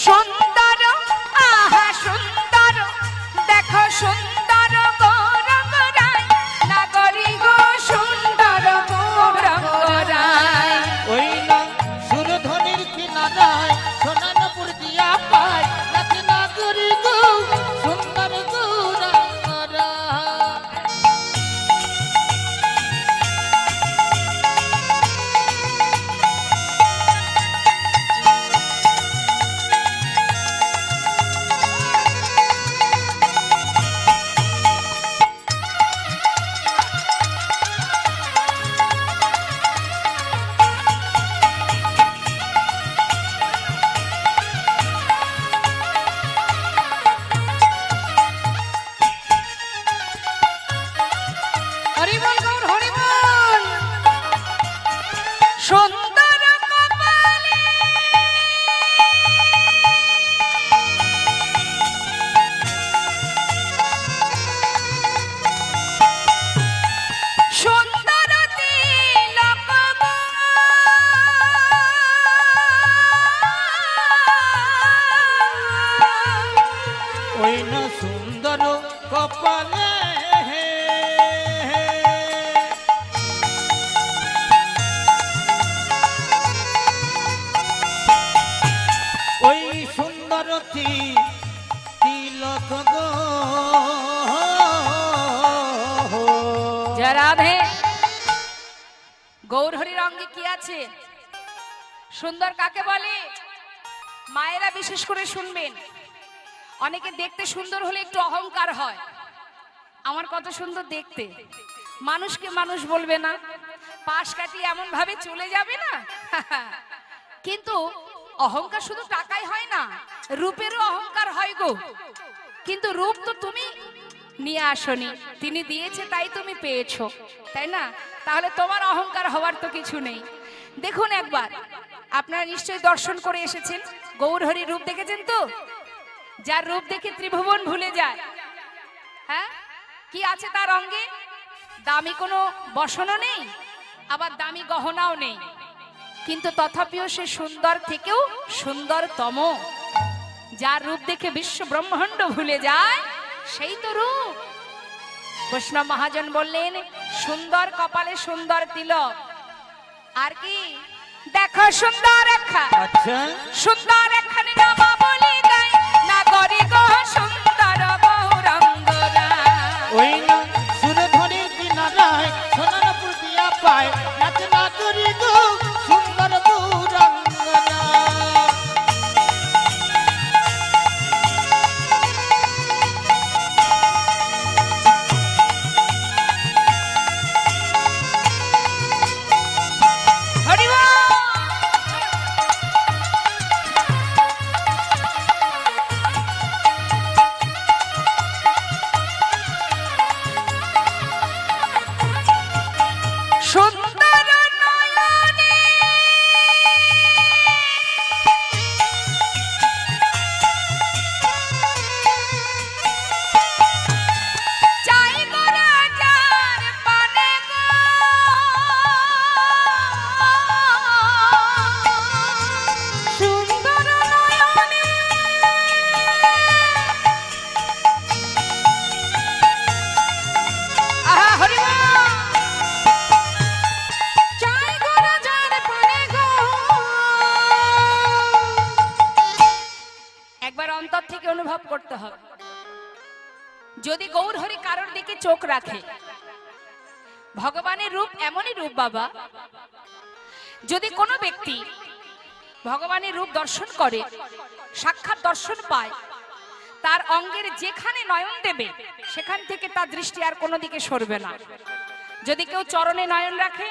সুন্দর, আহা সুন্দর, দেখো সুন্দর গৌরাঙ্গরায়, নাগরি গো সুন্দর গৌরাঙ্গরায়। ওই না সুরধ্বনির কিনারায় সোনা নুপুর দিয়া পায়, নাচে না করি গো সুন্দর গৌরাঙ্গরায়। হরি বল গৌর হরি বল। সুন্দর কপালে সুন্দর তিলক গো, ওই না সুন্দর কপালে ওই সুন্দর তিলক গো। জয় রাধে। গৌর হরির অঙ্গে কি আছে? সুন্দর কাকে বলে? মায়েরা বিশেষ করে শুনবেন, অনেকে দেখতে সুন্দর হলে একটু অহংকার হয়, আমার কত সুন্দর দেখতে, মানুষকে মানুষ বলবে না, পাশ কাটিয়ে এমন ভাবে চলে যাবে না। কিন্তু অহংকার শুধু টাকায় হয় না, রূপেরও অহংকার হয় গো। কিন্তু রূপ তো তুমি নিয়ে আসনি, তিনি দিয়েছে তাই তুমি পেয়েছো, তাই না? তাহলে তোমার অহংকার হওয়ার তো কিছু নেই। দেখুন একবার, আপনারা নিশ্চয়ই দর্শন করে এসেছেন, গৌর হরি রূপ দেখেছেন তো? যার রূপ দেখে ত্রিভুবন ভুলে যায়। হ্যাঁ, কি আছে তার অঙ্গে? দামি কোনো বসনও নেই, আবার দামি গহনাও নেই, কিন্তু তথাপিও সে সুন্দর থেকেও সুন্দরতম। যার রূপ দেখে বিশ্ব ব্রহ্মাণ্ড ভুলে যায় সেই তো রূপ। বৈষ্ণব মহাজন বললেন, সুন্দর কপালে সুন্দর তিলক, আর কি দেখো সুন্দর রেখা, আচ্ছা সুন্দর রেখা নাম বলি গায়, না করি গো সুন্দর গৌরাঙ্গরা। ওই না সুরধনির কিনারায় সোনারপুর দিয়া পায়, নাচে না করি গো সুন্দর গৌরাঙ্গনা। হরি বল। সুন্দর নয়নে চাই গো রাজার পানে গো, সুন্দর নয়নে আহা হরি বল। চাই গো রাজার পানে গো। একবার অন্তর থেকে অনুভব করতে হবে, যদি গৌর হরি কারোর দিকে চোখ রাখে, ভগবানের রূপ এমনই রূপ বাবা, যদি কোনো ব্যক্তি ভগবানের রূপ দর্শন করে, সাক্ষাৎ দর্শন পায়, তার অঙ্গের যেখানে নয়ন দেবে সেখান থেকে তার দৃষ্টি আর কোনো দিকে সরবে না। যদি কেউ চরণে নয়ন রাখে,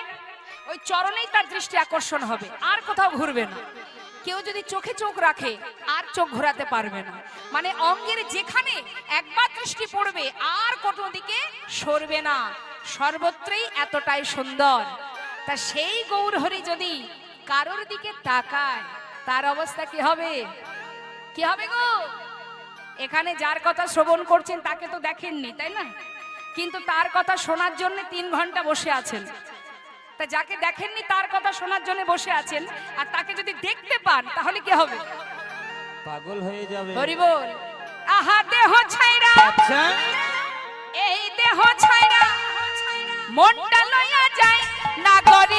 ওই চরণেই তার দৃষ্টি আকর্ষণ হবে, আর কোথাও ঘুরবে না। কেউ যদি চোখে চোখ রাখে, আর চোখ ঘোরাতে পারবে না। মানে অঙ্গের যেখানে একবার দৃষ্টি পড়বে আর কোনো দিকে সরবে না, সর্বত্রই এতটাই সুন্দর। তা সেই গৌর হরি যদি কারোর দিকে তাকায়, তার অবস্থা কি হবে? কি হবে গো? এখানে যার কথা শ্রবণ করছেন তাকে তো দেখেননি, তাই না? কিন্তু তার কথা শোনার জন্য 3 ঘন্টা বসে আছেন। তা যাকে দেখেননি তার কথা শোনার জন্য বসে আছেন, আর তাকে যদি দেখতে পান তাহলে কি হবে? পাগল হয়ে যাবে। হরি বল। আহা দেহ ছাইরা, আচ্ছা এই দেহ ছাইরা মনটা লইয়া যায়, না করি